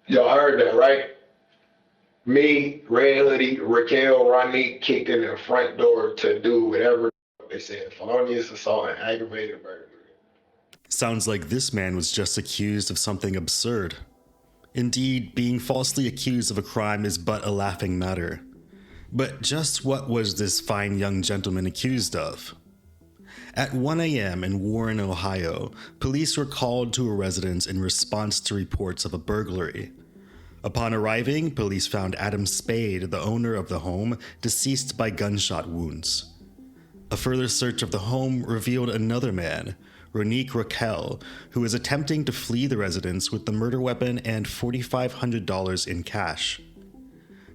Y'all heard that, right? Me, Red Hoodie, Raquel, Ronnie kicked in the front door to do whatever they said. Felonious assault and aggravated burglary. Sounds like this man was just accused of something absurd. Indeed, being falsely accused of a crime is but a laughing matter. But just what was this fine young gentleman accused of? At 1 a.m. in Warren, Ohio, police were called to a residence in response to reports of a burglary. Upon arriving, police found Adam Spade, the owner of the home, deceased by gunshot wounds. A further search of the home revealed another man, Ronique Raquel, who was attempting to flee the residence with the murder weapon and $4,500 in cash.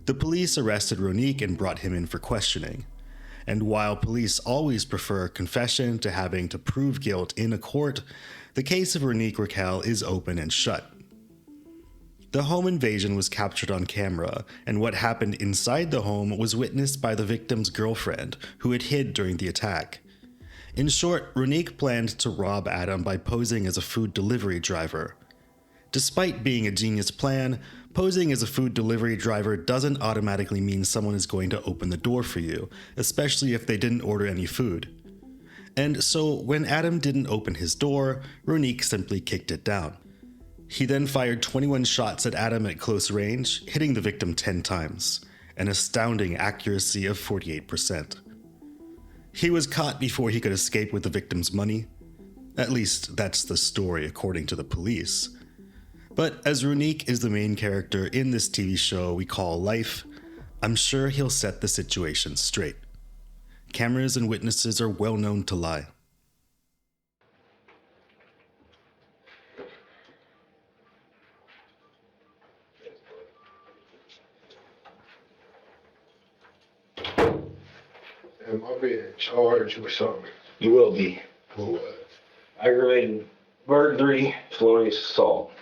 The police arrested Ronique and brought him in for questioning. And while police always prefer confession to having to prove guilt in a court, the case of Ronique Raquel is open and shut. The home invasion was captured on camera, and what happened inside the home was witnessed by the victim's girlfriend, who had hid during the attack. In short, Ronique planned to rob Adam by posing as a food delivery driver. Despite being a genius plan, posing as a food delivery driver doesn't automatically mean someone is going to open the door for you, especially if they didn't order any food. And so, when Adam didn't open his door, Ronique simply kicked it down. He then fired 21 shots at Adam at close range, hitting the victim 10 times, an astounding accuracy of 48%. He was caught before he could escape with the victim's money. At least, that's the story according to the police. But as Ronique is the main character in this TV show we call Life, I'm sure he'll set the situation straight. Cameras and witnesses are well known to lie. Am I being charged with something? You will be. For what? Aggravated burglary, felonious assault.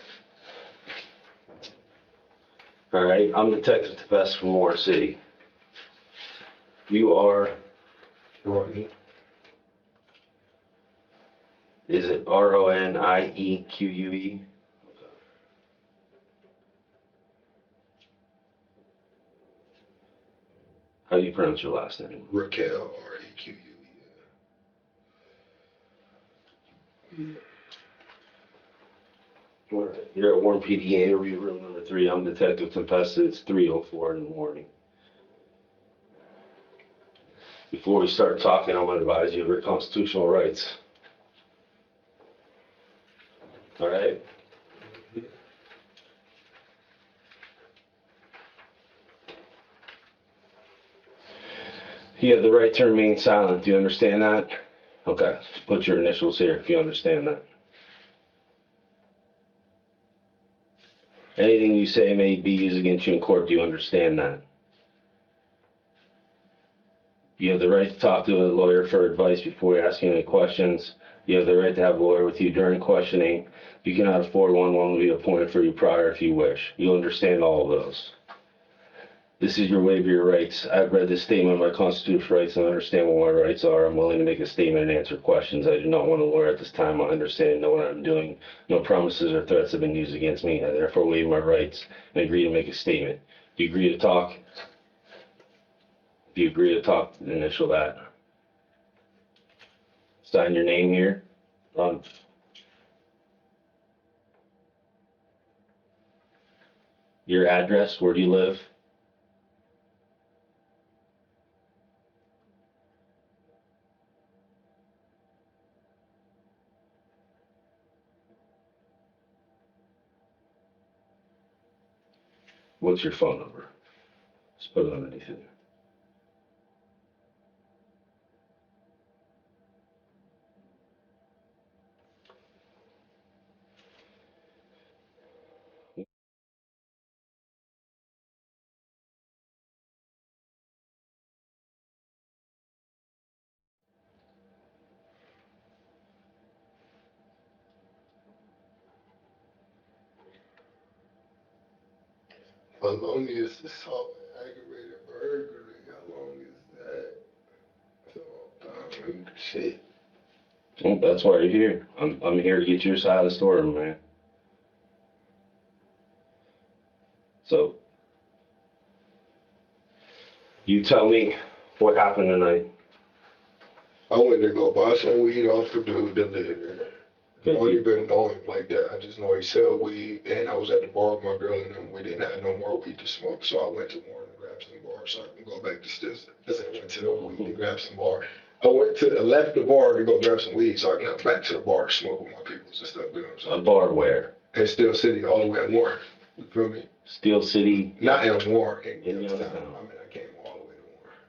All right, I'm Detective Tevez from Moore City. You are, Rodney. is it Ronieque? How do you pronounce your last name? Raquel, Reque. All right. You're at Warren PD interview room number 3. I'm Detective Tempesta. It's 3:04 in the morning. Before we start talking, I'm going to advise you of your constitutional rights. All right? You have the right to remain silent. Do you understand that? Okay. Put your initials here if you understand that. Anything you say may be used against you in court. Do you understand that? You have the right to talk to a lawyer for advice before asking any questions. You have the right to have a lawyer with you during questioning. You cannot afford one will be appointed for you prior if you wish. You understand all of those. This is your waiver of your rights. I've read this statement of my constitutional rights and understand what my rights are. I'm willing to make a statement and answer questions. I do not want a lawyer at this time. I understand and know what I'm doing. No promises or threats have been used against me. I therefore waive my rights and agree to make a statement. Do you agree to talk? If you agree to talk, initial that. Sign your name here. Your address, where do you live? What's your phone number? Just put it underneath it. Felonious assault and aggravated burglary. How long is that? Shit. Well, that's why you're here. I'm here to get your side of the story, man. So you tell me what happened tonight. I went to go buy some weed off the dude that lived there. I don't even know him like that. I just know he sell weed, and I was at the bar with my girl, and then we didn't have no more weed to smoke, so I went to Warren to grab some bar so I can go back to Stills. I said I went to the weed to grab some bar. I left the bar to go grab some weed so I can come back to the bar to smoke with my peoples and stuff. You know what I'm A saying? bar where? And Still City all the way in Warren. You feel me? Steel City. Not in Warren, In Youngstown. Youngstown. I mean, I came all the way to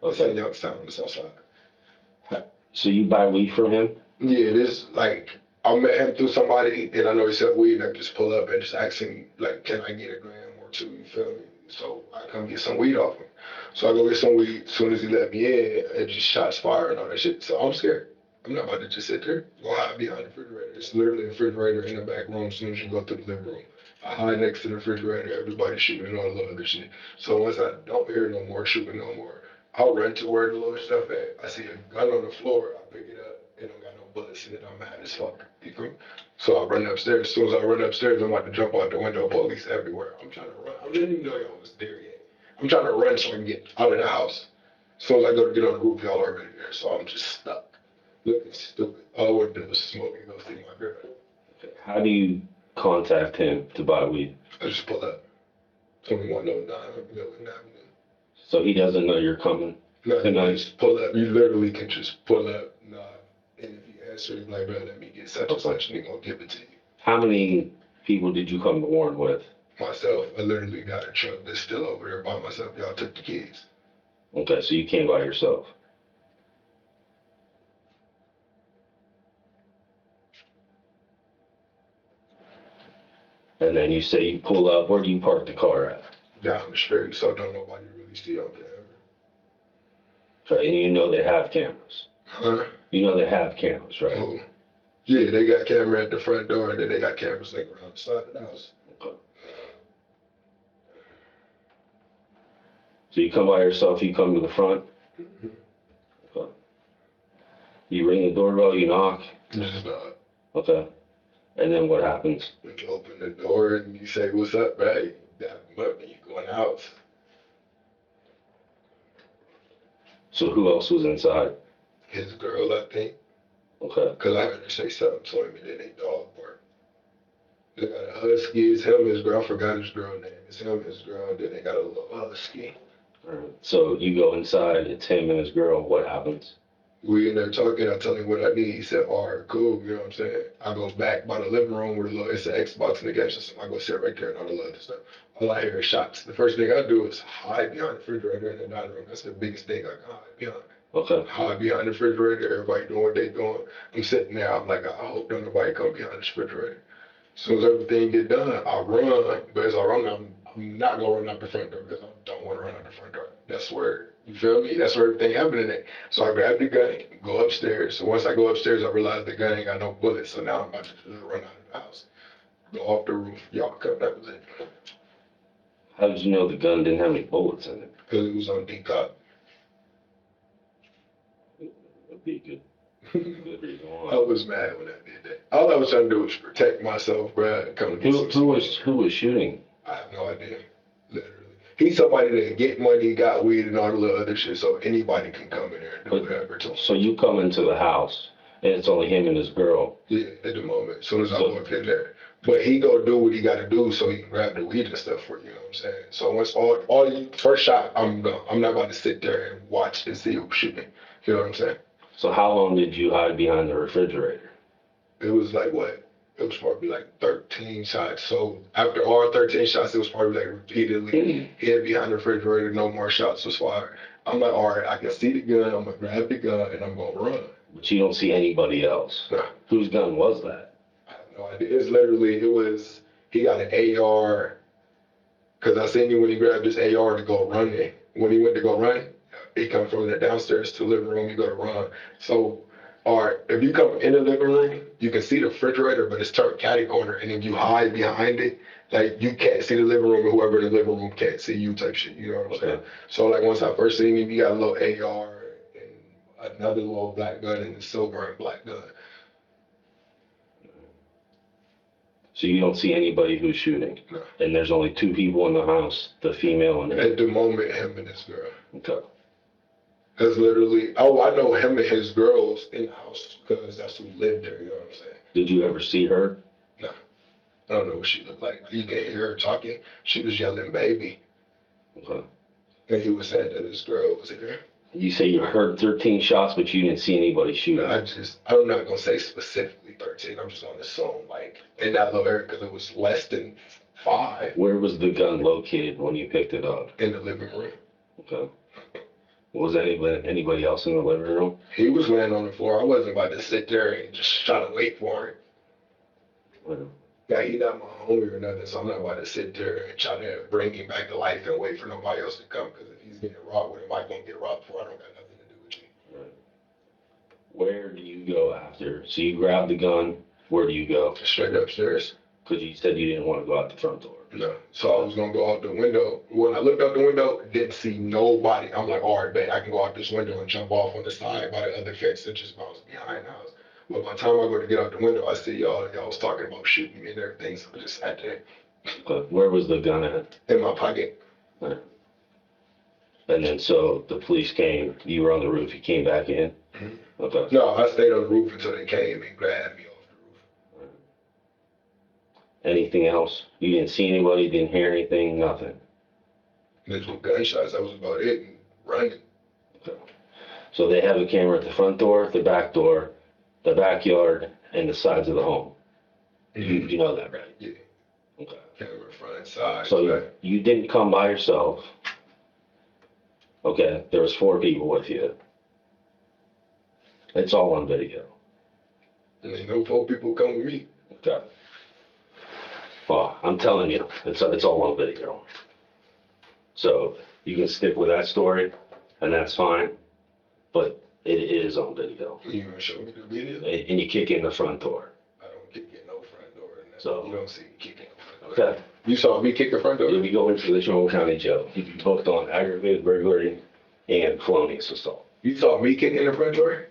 Warren. It's Okay. in Youngstown on the south side. So you buy weed from him? Yeah, this like I met him through somebody, and I know he said weed, and I just pull up and just ask him like, "Can I get a gram or two?" You feel me? So I come get some weed off him. So I go get some weed. As soon as he let me in, and just shots fired and all that shit. So I'm scared. I'm not about to just sit there. Go hide behind the refrigerator. It's literally a refrigerator in the back room. As soon as you go through the living room, I hide next to the refrigerator. Everybody's shooting and all the other shit. So once I don't hear no more shooting no more, I'll run to where the little stuff at. I see a gun on the floor. I pick it up. It don't got no bullets in it. I'm mad as fuck. You feel me? So I run upstairs. As soon as I run upstairs, I'm about to jump out the window. Police everywhere. I'm trying to run. I didn't even know y'all was there yet. I'm trying to run so I can get out of the house. As soon as I go to get on the roof, y'all already there. So I'm just stuck. Looking stupid. All I want to do is smoke and go see my girl. How do you contact him to buy weed? I just pull up. 2109 Milton Avenue. So he doesn't know you're coming? No, you Tonight. just pull up. You literally can just pull up. Nah. And if you answer, you're like, bro, let me get such and such, and they're going to give it to you. How many people did you come to Warren with? Myself, I literally got a truck that's still over there by myself. Y'all took the keys. Okay, so you came by yourself. And then you say you pull up. Where do you park the car at? Down the street, so don't nobody really see on camera. Okay, and you know they have cameras. Huh? You know they have cameras, right? Oh. Yeah, they got camera at the front door, and then they got cameras like around the side of the house. Okay. So you come by yourself. You come to the front. Okay. You ring the doorbell. You knock. Just Okay. And then what happens? when you open the door and you say, "What's up, right?" That money, you going out. So who else was inside? His girl, I think. Okay. Because I heard her say something to him, and then they dog bark. They got a husky. It's him, his girl. I forgot his girl name. It's him, his girl. And then they got a little husky. All right. So you go inside. It's him and his girl. What happens? We in there talking. I tell him what I need. He said, "All right, cool." You know what I'm saying? I go back by the living room where the little, it's an Xbox and the game system. I go sit right there and all the other stuff. All I hear is shots. The first thing I do is hide behind the refrigerator in the dining room. That's the biggest thing I can hide behind. Okay. Hide behind the refrigerator. Everybody doing what they doing. I'm sitting there. I'm like, I hope don't nobody come behind the refrigerator. As soon as everything get done, I run. But as I run, I'm not gonna run out the front door because I don't want to run out the front door. That's where, you feel me? That's where everything happening at. So I grab the gun, go upstairs. So once I go upstairs, I realize the gun ain't got no bullets. So now I'm about to just run out of the house, go off the roof. Y'all come. That was it. How did you know the gun didn't have any bullets in it? Because it was on decop. That'd be a good reason I why. was mad when I did that. All I was trying to do was protect myself, bro. And come get Who some was shooting? I have no idea. Literally. He's somebody that get money, got weed, and all the little other shit, so anybody can come in there and do But- whatever to him. So you come into the house and it's only him and his girl. Yeah, at the moment, as soon as I walk in there. But he go do what he got to do so he can grab the weed and stuff for you, you know what I'm saying? So once all you, first shot, I'm gone. I'm not about to sit there and watch and see who's shooting. You know what I'm saying? So how long did you hide behind the refrigerator? It was like what? It was probably like 13 shots. So after all 13 shots, it was probably like repeatedly hid behind the refrigerator. No more shots was fired. I'm like, all right, I can see the gun. I'm gonna grab the gun and I'm gonna run. But you don't see anybody else. Nah. Whose gun was that? I have no idea. It's literally, he got an AR. Cause I seen him when he grabbed his AR to go running. When he went to go run, he come from the downstairs to the living room. He go to run. So, all right, if you come in the living room, you can see the refrigerator, but it's turned catty corner, and if you hide behind it, like you can't see the living room, and whoever in the living room can't see you type shit. You know what I'm saying? So like once I first seen him, he got a little AR and another little black gun and a silver and black gun. So you don't see anybody who's shooting? No. And there's only two people in the house, the female and him? At the moment, him and his girl. Okay. That's literally, oh, I know him and his girls in the house because that's who lived there, you know what I'm saying? Did you ever see her? No. I don't know what she looked like. You can hear her talking. She was yelling, baby. Okay. And he was saying that his girl was there. You say you heard 13 shots, but you didn't see anybody shooting? I'm not going to say specifically 13. I'm just on the song, like, in that little area because it was less than 5 Where was the gun located when you picked it up? in the living room. Okay. Was anybody else in the living room? He was laying on the floor. I wasn't about to sit there and just try to wait for him. Well, Yeah, he's not my homie or nothing, so I'm not about to sit there and try to bring him back to life and wait for nobody else to come. Because if he's getting robbed with him, I gonna get robbed for. I don't got nothing to do with you. right. Where do you go after? So you grab the gun. Where do you go? Straight upstairs. Because you said you didn't want to go out the front door. No. So I was gonna go out the window. When I looked out the window, didn't see nobody. I'm like, all right, bet I can go out this window and jump off on the side by the other fence and just bounce behind the house. But by the time I go to get out the window, I see y'all was talking about shooting me and everything. So I just sat there Where was the gun at? in my pocket. Right. And then so the police came. You were on the roof. You came back in. Mhm. Okay. No, I stayed on the roof until they came and grabbed me off the roof. Anything else? You didn't see anybody. Didn't hear anything. Nothing. There's no gunshots. That was about it. And running. Okay. So they have a camera at the front door, the back door, the backyard, and the sides of the home. You know that, right? Yeah. Okay. Camera front and side. So back. you didn't come by yourself. Okay. There was 4 people with you. It's all on video. And ain't no 4 people come with me. Okay. Well, I'm telling you, it's all on video. So you can stick with that story, and that's fine. But it is on video. You gonna show me the video? And you kick in the front door. I don't kick in no front door. And So- you don't see me kicking no front door. Okay. You saw me kick the front door? You'll be going to the Trumbull County Jail. You'll be booked on aggravated burglary and felonious assault. You saw me kicking the front door?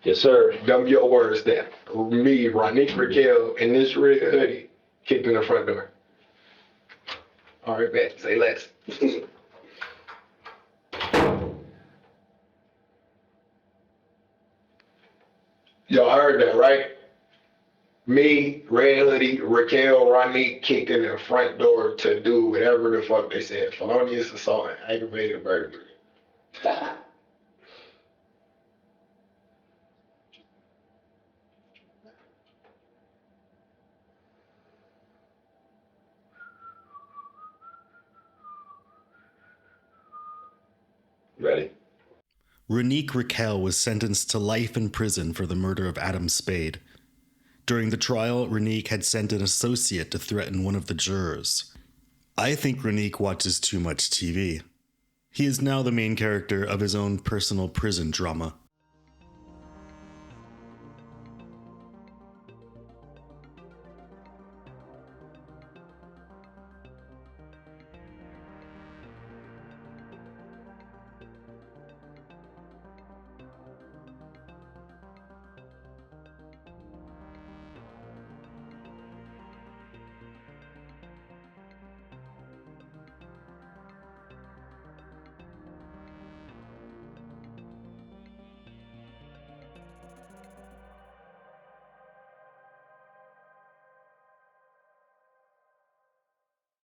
Yes, sir. Dumb your words that me, Ronique Raquel, in this red hoodie, kicked in the front door. All right, bet. Say less. Y'all heard that, right? Me, red hoodie, Raquel, Ronique kicked in the front door to do whatever the fuck they said. Felonious assault and aggravated burglary. Ready? Ronique Raquel was sentenced to life in prison for the murder of Adam Spade. During the trial, Ronique had sent an associate to threaten one of the jurors. I think Ronique watches too much TV. He is now the main character of his own personal prison drama.